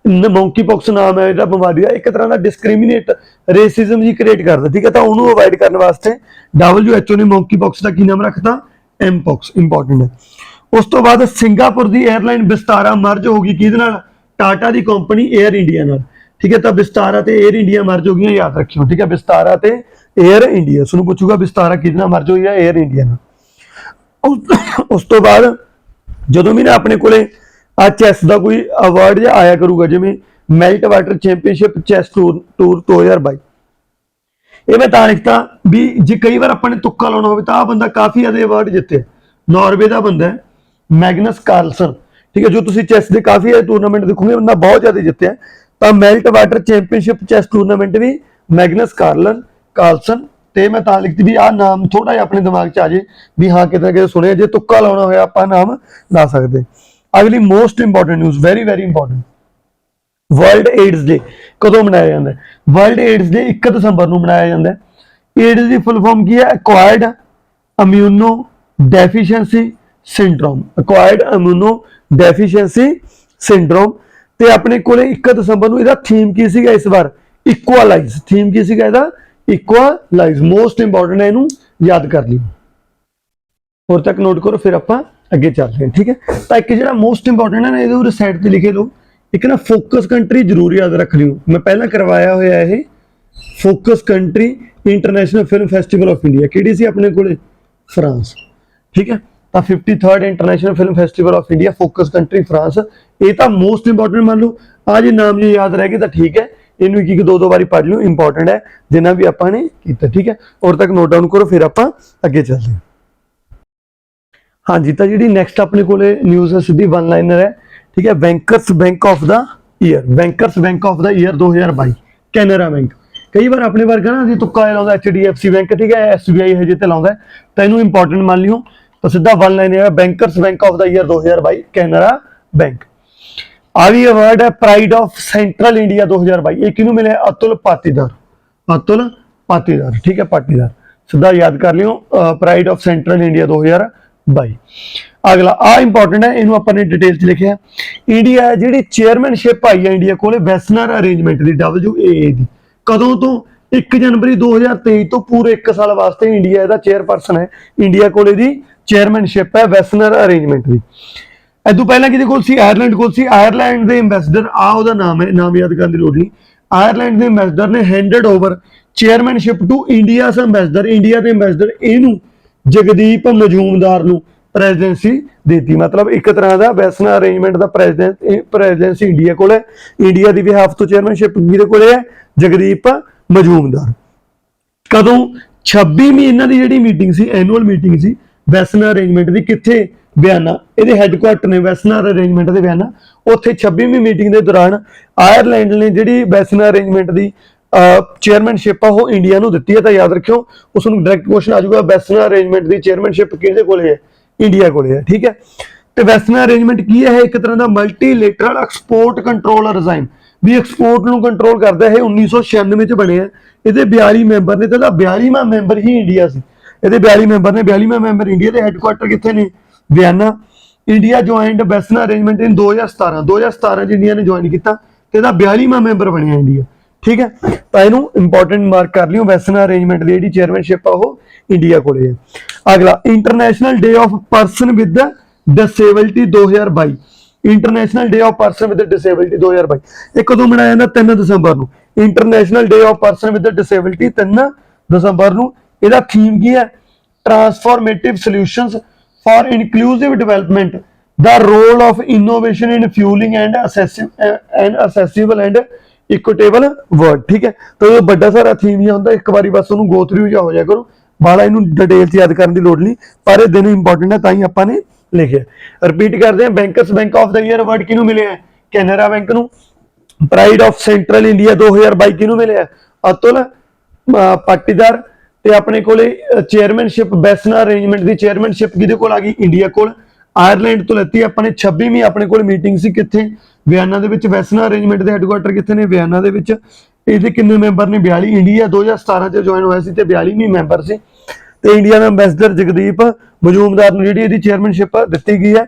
ਮੌਂਕੀ ਪੌਕਸ ਨਾਮ ਹੈ ਜਿਹੜਾ ਬਿਮਾਰੀ ਦਾ, ਇੱਕ ਤਰ੍ਹਾਂ ਦਾ ਡਿਸਕ੍ਰਿਮੀਨੇਟ ਰੇਸਿਜ਼ਮ ਹੀ ਕ੍ਰੀਏਟ ਕਰਦਾ, ਠੀਕ ਹੈ। ਤਾਂ ਉਹਨੂੰ ਅਵੋਇਡ ਕਰਨ ਵਾਸਤੇ WHO ਨੇ ਮੌਂਕੀ ਪੌਕਸ ਦਾ ਕੀ ਨਾਮ ਰੱਖਤਾ? M pox. ਇੰਪੋਰਟੈਂਟ ਹੈ। ਉਸ ਤੋਂ ਬਾਅਦ ਸਿੰਗਾਪੁਰ ਦੀ 에ਅਰਲਾਈਨ ਵਿਸਤਾਰਾ ਮਰਜ ਹੋ ਗਈ ਕਿਹਦੇ ਨਾਲ? ਟਾਟਾ ਦੀ ਕੰਪਨੀ 에ਅਰ ਇੰਡੀਆ ਨਾਲ, ਠੀਕ ਹੈ। ਤਾਂ ਵਿਸਤਾਰਾ ਤੇ 에ਅਰ ਇੰਡੀਆ ਮਰਜ ਹੋ ਗਈਆਂ, ਯਾਦ ਰੱਖਿਓ, ਠੀਕ ਹੈ। ਵਿਸਤਾਰਾ ਤੇ 에ਅਰ ਇੰਡੀਆ, ਤੁਹਾਨੂੰ ਪੁੱਛੂਗਾ ਵਿਸਤਾਰਾ ਕਿਹਦੇ ਨਾਲ ਮਰਜ ਹੋਈ ਹੈ? 에ਅਰ ਇੰਡੀਆ ਨਾਲ। ਉਸ ਤੋਂ ਬਾਅਦ ਜਦੋਂ ਵੀ ਨਾ ਆਪਣੇ ਕੋਲੇ ਆ ਚੈਸ ਦਾ ਕੋਈ ਅਵਾਰਡ ਜਾਂ ਆਇਆ ਕਰੂਗਾ, ਜਿਵੇਂ melt water championship chess tour 2022, ਇਹ ਮੈਂ ਤਾਂ ਲਿਖਤਾ ਵੀ ਜੇ ਕਈ ਵਾਰ ਆਪਾਂ ਨੇ ਤੁੱਕਾ ਲਾਉਣਾ ਹੋਵੇ ਤਾਂ ਆ ਬੰਦਾ ਕਾਫੀ ਜ਼ਿਆਦਾ ਅਵਾਰਡ ਜਿੱਤਿਆ। ਨਾਰਵੇ ਦਾ ਬੰਦਾ ਹੈ ਮੈਗਨਸ ਕਾਰਲਸਨ, ਠੀਕ ਹੈ। ਜੋ ਤੁਸੀਂ ਚੈਸ ਦੇ ਕਾਫੀ ਜ਼ਿਆਦਾ ਟੂਰਨਾਮੈਂਟ ਦੇਖੋਗੇ, ਬੰਦਾ ਬਹੁਤ ਜ਼ਿਆਦਾ ਜਿੱਤਿਆ। ਤਾਂ Meltwater championship chess tournament ਵੀ ਮੈਗਨਸ ਕਾਰਲਸਨ। ਤੇ ਮੈਂ ਤਾਂ ਲਿਖਤੀ ਵੀ ਆਹ ਨਾਮ ਥੋੜਾ ਜਿਹਾ ਆਪਣੇ ਦਿਮਾਗ 'ਚ ਆ ਜੇ ਵੀ ਹਾਂ ਕਿਤੇ ਨਾ ਕਿਤੇ ਸੁਣਿਆ, ਜੇ ਤੁੱਕਾ ਲਾਉਣਾ ਹੋਇਆ ਆਪਾਂ ਨਾਮ ਲਾ ਸਕਦੇ। ਅਗਲੀ most important news, very important, world AIDS day ਕਦੋਂ ਮਨਾਇਆ ਜਾਂਦਾ ਹੈ? ਵਰਲਡ ਏਡਸ ਡੇ 1 ਦਸੰਬਰ ਨੂੰ ਮਨਾਇਆ ਜਾਂਦਾ ਹੈ। ਏਡਸ ਦੀ ਫੁੱਲ ਫਾਰਮ ਕੀ ਹੈ? Acquired immuno deficiency syndrome, acquired immuno deficiency syndrome. ਤੇ ਆਪਣੇ ਕੋਲੇ 1 ਦਸੰਬਰ ਨੂੰ ਇਹਦਾ ਥੀਮ ਕੀ ਸੀਗਾ ਇਸ ਵਾਰ? ਇਕੁਅਲਾਈਜ਼। ਥੀਮ ਕੀ ਸੀਗਾ ਇਹਦਾ? ਇਕੁਅਲਾਈਜ਼। ਮੋਸਟ ਇੰਪੋਰਟੈਂਟ ਹੈ, ਇਹਨੂੰ ਯਾਦ ਕਰ ਲਿਓ, ਹੋਰ ਤੱਕ ਨੋਟ ਕਰੋ, ਫਿਰ ਆਪਾਂ ਅੱਗੇ ਚੱਲਦੇ ਹਾਂ, ਠੀਕ ਹੈ। ਤਾਂ ਇੱਕ ਜਿਹੜਾ ਮੋਸਟ ਇੰਪੋਰਟੈਂਟ ਹੈ ਨਾ, ਇਹਦੇ ਉਰੇ ਸਾਈਡ ਤੇ ਲਿਖੇ ਲਓ, ਇੱਕ ਨਾ ਫੋਕਸ ਕੰਟਰੀ ਜ਼ਰੂਰ ਯਾਦ ਰੱਖ ਲਿਓ। ਮੈਂ ਪਹਿਲਾਂ ਕਰਵਾਇਆ ਹੋਇਆ ਇਹ focus country international film festival of India, ਕਿਹੜੀ ਸੀ ਆਪਣੇ ਕੋਲੇ? ਫਰਾਂਸ, ਠੀਕ ਹੈ। ਤਾਂ 53rd international film festival of India, focus country France. ਇਹ ਤਾਂ ਮੋਸਟ ਇੰਪੋਰਟੈਂਟ ਮੰਨ ਲਓ, ਆ ਜੇ ਨਾਮ ਜੇ ਯਾਦ ਰਹਿ ਗਏ ਤਾਂ ਠੀਕ ਹੈ, ਇਹਨੂੰ ਇੱਕ ਦੋ ਵਾਰੀ ਪੜ੍ਹ ਲਿਓ, ਇੰਪੋਰਟੈਂਟ ਹੈ ਜਿੰਨਾ ਵੀ ਆਪਾਂ ਨੇ ਕੀਤਾ, ਠੀਕ ਹੈ। ਔਰ ਤੱਕ ਨੋਟ ਡਾਊਨ ਕਰੋ, ਫਿਰ ਆਪਾਂ ਅੱਗੇ ਚੱਲਦੇ ਹਾਂ। ਹਾਂਜੀ, ਤਾਂ ਜਿਹੜੀ ਨੈਕਸਟ ਆਪਣੇ ਕੋਲੇ ਨਿਊਜ਼ ਹੈ ਸਿੱਧੀ ਵਨ ਲਾਈਨਰ ਹੈ, ਠੀਕ ਹੈ। Bankers bank of the year, bankers bank of the year 2022 Canara bank. ਕਈ ਵਾਰ ਆਪਣੇ ਵਰਗਾ ਨਾ ਜੇ ਤੁੱਕਾ ਲਾਉਂਦਾ HDFC ਬੈਂਕ, ਠੀਕ ਹੈ, SBI ਹਜੇ ਤੇ ਲਾਉਂਦਾ, ਤਾਂ ਇਹਨੂੰ ਇੰਪੋਰਟੈਂਟ ਮੰਨ ਲਿਓ। ਤਾਂ ਸਿੱਧਾ ਵਨ ਲਾਈਨ ਹੈ, bankers bank of the year 2022 Canara bank. ਆ ਵੀ ਅਵਾਰਡ ਹੈ ਪ੍ਰਾਈਡ ਆਫ ਸੈਂਟਰਲ ਇੰਡੀਆ 2022, ਇਹ ਕਿਹਨੂੰ ਮਿਲਿਆ? ਅਤੁਲ ਪਾਟੀਦਾਰ, ਅਤੁਲ ਪਾਟੀਦਾਰ, ਠੀਕ ਹੈ, ਪਾਟੀਦਾਰ। ਸਿੱਧਾ ਯਾਦ ਕਰ ਲਿਓ, ਪ੍ਰਾਈਡ ਆਫ ਸੈਂਟਰਲ ਇੰਡੀਆ 2022। ਅਗਲਾ ਆ ਇੰਪੋਰਟੈਂਟ ਹੈ, ਇਹਨੂੰ ਆਪਾਂ ਨੇ ਡਿਟੇਲ 'ਚ ਲਿਖਿਆ। ਇੰਡੀਆ ਜਿਹੜੀ ਚੇਅਰਮੈਨਸ਼ਿਪ ਆਈ ਹੈ ਇੰਡੀਆ ਕੋਲੇ ਵੈਸਨਰ ਅਰੇਂਜਮੈਂਟ ਦੀ, WAA ਦੀ, ਕਦੋਂ ਤੋਂ? 1 ਜਨਵਰੀ 2023 ਤੋਂ ਪੂਰੇ 1 ਸਾਲ ਵਾਸਤੇ ਇੰਡੀਆ ਇਹਦਾ ਚੇਅਰਪਰਸਨ ਹੈ। ਇੰਡੀਆ ਕੋਲੇ ਦੀ ਚੇਅਰਮੈਨਸ਼ਿਪ ਹੈ ਵੈਸਨਰ ਅਰੇਂਜਮੈਂਟ ਦੀ। ਇਦੋਂ ਪਹਿਲਾਂ ਕਿਹਦੇ ਕੋਲ ਸੀ? ਆਇਰਲੈਂਡ ਕੋਲ ਸੀ। ਆਇਰਲੈਂਡ ਦੇ ਐਂਬੈਸਡਰ, ਆ ਉਹਦਾ ਨਾਮ ਹੈ, ਨਾਮ ਯਾਦ ਕਰਨ ਦੀ ਲੋੜ ਨਹੀਂ। ਆਇਰਲੈਂਡ ਦੇ ਐਂਬੈਸਡਰ ਨੇ handed over chairmanship to India's ambassador, India ਦੇ ਐਂਬੈਸਡਰ ਇਹਨੂੰ ਜਗਦੀਪ ਮਜੂਮਦਾਰ ਨੂੰ ਪ੍ਰੈਜ਼ੀਡੈਂਸੀ ਦੇਤੀ। ਮਤਲਬ ਇੱਕ ਤਰ੍ਹਾਂ ਦਾ ਵੈਸਨਰ ਅਰੇਂਜਮੈਂਟ ਦਾ ਪ੍ਰੈਜ਼ੀਡੈਂਸੀ ਇੰਡੀਆ ਕੋਲ ਹੈ। ਇੰਡੀਆ ਦੀ ਬਿਹਾਫ ਤੋਂ ਚੇਅਰਮੈਨਸ਼ਿਪ ਕਿਹਦੇ ਕੋਲੇ ਹੈ? ਜਗਦੀਪ ਮਜੂਮਦਾਰ। ਕਦੋਂ? 26ਵੀਂ ਇਹਨਾਂ ਦੀ ਜਿਹੜੀ ਮੀਟਿੰਗ ਸੀ, ਐਨੂਅਲ ਮੀਟਿੰਗ ਸੀ ਵੈਸਨਰ ਅਰੇਂਜਮੈਂਟ ਦੀ, ਕਿੱਥੇ? ਬਿਆਨਾ, ਇਹਦੇ ਹੈੱਡਕੁਆਟਰ ਨੇ ਵੈਸਨਰ ਅਰੇਂਜਮੈਂਟ ਦੇ ਬਿਆਨਾ। ਉੱਥੇ 26ਵੀਂ ਮੀਟਿੰਗ ਦੇ ਦੌਰਾਨ ਆਇਰਲੈਂਡ ਨੇ ਜਿਹੜੀ ਵੈਸਨਰ ਅਰੇਂਜਮੈਂਟ ਦੀ ਚੇਅਰਮੈਨਸ਼ਿਪ ਆ ਉਹ ਇੰਡੀਆ ਨੂੰ ਦਿੱਤੀ ਹੈ। ਤਾਂ ਯਾਦ ਰੱਖਿਓ, ਉਸ ਨੂੰ ਡਾਇਰੈਕਟ ਕੁਐਸਚਨ ਆ ਜਾਊਗਾ, ਵੈਸਨਰ ਅਰੇਂਜਮੈਂਟ ਦੀ ਚੇਅਰਮੈਨਸ਼ਿਪ ਕਿਹਦੇ ਕੋਲੇ ਹੈ? ਇੰਡੀਆ ਕੋਲੇ ਹੈ, ਠੀਕ ਹੈ। ਤੇ ਵੈਸਟਰਨ ਅਰੇਂਜਮੈਂਟ ਕੀ ਹੈ? ਇਹ ਇੱਕ ਤਰ੍ਹਾਂ ਦਾ ਮਲਟੀਲੇਟਰਲ ਐਕਸਪੋਰਟ ਕੰਟਰੋਲ ਰਜਾਈਮ, ਵੀ ਐਕਸਪੋਰਟ ਨੂੰ ਕੰਟਰੋਲ ਕਰਦਾ। ਇਹ 1996 ਚ ਬਣਿਆ। ਇਹਦੇ 42 ਮੈਂਬਰ ਨੇ ਤੇ ਇਹਦਾ 42ਵਾਂ ਮੈਂਬਰ ਹੀ ਇੰਡੀਆ ਸੀ। ਇਹਦੇ 42 ਮੈਂਬਰ ਨੇ, 42ਵਾਂ ਮੈਂਬਰ ਇੰਡੀਆ ਦੇ। ਹੈੱਡਕੁਆਟਰ ਕਿੱਥੇ ਨੇ? Vienna. India joined western arrangement in 2017 ਚ ਇੰਡੀਆ ਨੇ ਜੁਆਇਨ ਕੀਤਾ ਤੇ ਇਹਦਾ 42ਵਾਂ ਮੈਂਬਰ ਬਣਿਆ ਇੰਡੀਆ, ਠੀਕ ਹੈ। ਤਾਂ ਇਹਨੂੰ ਇੰਪੋਰਟੈਂਟ ਮਾਰਕ ਕਰ ਲਿਓ। ਵੈਸਟਰਨ ਅਰੇਂਜਮੈਂਟ ਦੀ ਜਿਹੜੀ ਚੇਅਰਮੈਨਸ਼ਿਪ ਆ ਉਹ ਇੰਡੀਆ ਕੋਲੇ ਹੈ। ਅਗਲਾ international day of person with disability 2022। International day of person with disability 2022 ਇਹ ਕਦੋਂ ਮਨਾਇਆ ਜਾਂਦਾ? 3 ਦਸੰਬਰ ਨੂੰ। International day of person with disability 3 ਦਸੰਬਰ ਨੂੰ। ਇਹਦਾ ਥੀਮ ਕੀ ਹੈ? Transformative solutions for inclusive development, the role of innovation in fuelling and accessible and equitable world, ਠੀਕ ਹੈ। ਤਾਂ ਇਹ ਵੱਡਾ ਸਾਰਾ ਥੀਮ ਹੀ ਹੁੰਦਾ। ਇੱਕ ਵਾਰੀ ਬਸ ਉਹਨੂੰ ਗੋ ਥਰੂ ਜਾ ਹੋ ਜਾਇਆ ਕਰੋ, ਬਾਲਾ ਇਹਨੂੰ ਡਿਟੇਲ ਚ ਯਾਦ ਕਰਨ ਦੀ ਲੋੜ ਨਹੀਂ, ਪਰ ਇਹ ਦਿਨ ਇੰਪੋਰਟੈਂਟ ਹੈ ਤਾਂ ਹੀ ਆਪਾਂ ਨੇ ਲਿਖਿਆ। ਰਿਪੀਟ ਕਰਦੇ ਹਾਂ। Bankers bank of the year award ਕਿਹਨੂੰ ਮਿਲਿਆ ਹੈ? ਕੈਨਰਾ ਬੈਂਕ ਨੂੰ। ਪ੍ਰਾਈਡ ਆਫ ਸੈਂਟਰਲ ਇੰਡੀਆ 2022 ਕਿਹਨੂੰ ਮਿਲਿਆ? ਅਤੁਲ ਪਾਟੀਦਾਰ। ਤੇ ਆਪਣੇ ਕੋਲੇ ਚੇਅਰਮੈਨਸ਼ਿਪ ਵੈਸਟਰਨ ਅਰੇਂਜਮੈਂਟ ਦੀ ਚੇਅਰਮੈਨਸ਼ਿਪ ਕਿਹਦੇ ਕੋਲ ਆ ਗਈ? ਇੰਡੀਆ ਕੋਲ। ਆਇਰਲੈਂਡ ਤੋਂ ਲੈਤੀ ਆਪਣੇ 26ਵੀਂ ਆਪਣੇ ਕੋਲ ਮੀਟਿੰਗ ਸੀ, ਕਿੱਥੇ? ਵਿਆਨਾ ਦੇ ਵਿੱਚ। ਵੈਸਟਰਨ ਅਰੇਂਜਮੈਂਟ ਦੇ ਹੈੱਡਕੁਆਟਰ ਕਿੱਥੇ ਨੇ? ਵਿਆਨਾ ਦੇ ਵਿੱਚ। ਇਹਦੇ ਕਿੰਨੇ ਮੈਂਬਰ ਨੇ? 42। ਇੰਡੀਆ 2017 ਚ ਜੁਆਇਨ ਹੋਇਆ ਸੀ ਤੇ 42ਵੀਂ ਮੈਂਬਰ ਸੀ। ਤੇ ਇੰਡੀਆ ਦਾ ਐਂਬੈਸਡਰ ਜਗਦੀਪ ਮਜੂਮਦਾਰ ਨੂੰ ਜਿਹੜੀ ਇਹਦੀ ਚੇਅਰਮੈਨਸ਼ਿਪ ਦਿੱਤੀ ਗਈ ਹੈ।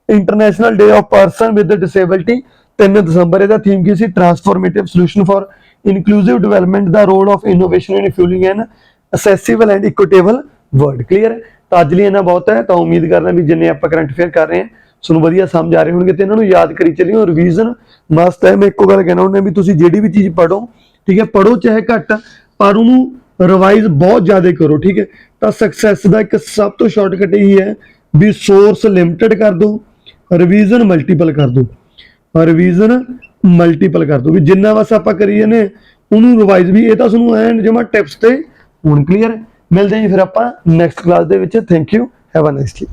International day of person with disability 3 ਦਸੰਬਰ। ਇਹਦਾ ਥੀਮ ਕੀ ਸੀ? Transformative solution for inclusive development, the role of innovation in fuelling and accessible and equitable world. Clear ਹੈ? ਤਾਂ ਅੱਜ ਲਈ ਇਹਨਾਂ ਬਹੁਤ ਹੈ। ਤਾਂ ਉਮੀਦ ਕਰਦਾ ਵੀ ਜਿੰਨੇ ਆਪਾਂ ਕਰੰਟ ਅਫੇਅਰ ਕਰ ਰਹੇ ਹਾਂ ਤੁਹਾਨੂੰ ਵਧੀਆ ਸਮਝ ਆ ਰਹੇ ਹੋਣਗੇ ਤੇ ਇਹਨਾਂ ਨੂੰ ਯਾਦ ਕਰੀ ਚੱਲਿਓ। ਰਿਵੀਜ਼ਨ ਮਸਤ ਹੈ। ਮੈਂ ਇੱਕੋ ਗੱਲ ਕਹਿਣਾ ਹੁੰਦਾ ਵੀ ਤੁਸੀਂ ਜਿਹੜੀ ਵੀ ਚੀਜ਼ ਪੜ੍ਹੋ, ਠੀਕ ਹੈ, ਪੜ੍ਹੋ ਚਾਹੇ ਘੱਟ, ਪਰ ਉਹਨੂੰ ਰਿਵਾਈਜ਼ ਬਹੁਤ ਜ਼ਿਆਦਾ ਕਰੋ, ਠੀਕ ਹੈ। ਤਾਂ ਸਕਸੈਸ ਦਾ ਇੱਕ ਸਭ ਤੋਂ ਸ਼ਾਰਟਕਟ ਇਹੀ ਹੈ ਵੀ ਸੋਰਸ ਲਿਮਟਿਡ ਕਰ ਦਿਓ, ਰਿਵੀਜ਼ਨ ਮਲਟੀਪਲ ਕਰ ਦਿਓ। ਰਿਵੀਜ਼ਨ ਮਲਟੀਪਲ ਕਰ ਦਿਓ ਵੀ ਜਿੰਨਾ ਬਸ ਆਪਾਂ ਕਰੀ ਜਾਂਦੇ ਉਹਨੂੰ ਰਿਵਾਈਜ਼ ਵੀ। ਇਹ ਤਾਂ ਤੁਹਾਨੂੰ ਐਨ ਜਮਾ ਟਿਪਸ ਤੇ ਹੁਣ ਕਲੀਅਰ। ਮਿਲਦੇ ਜੀ ਫਿਰ ਆਪਾਂ ਨੈਕਸਟ ਕਲਾਸ ਦੇ ਵਿੱਚ। Thank you, have a nice day.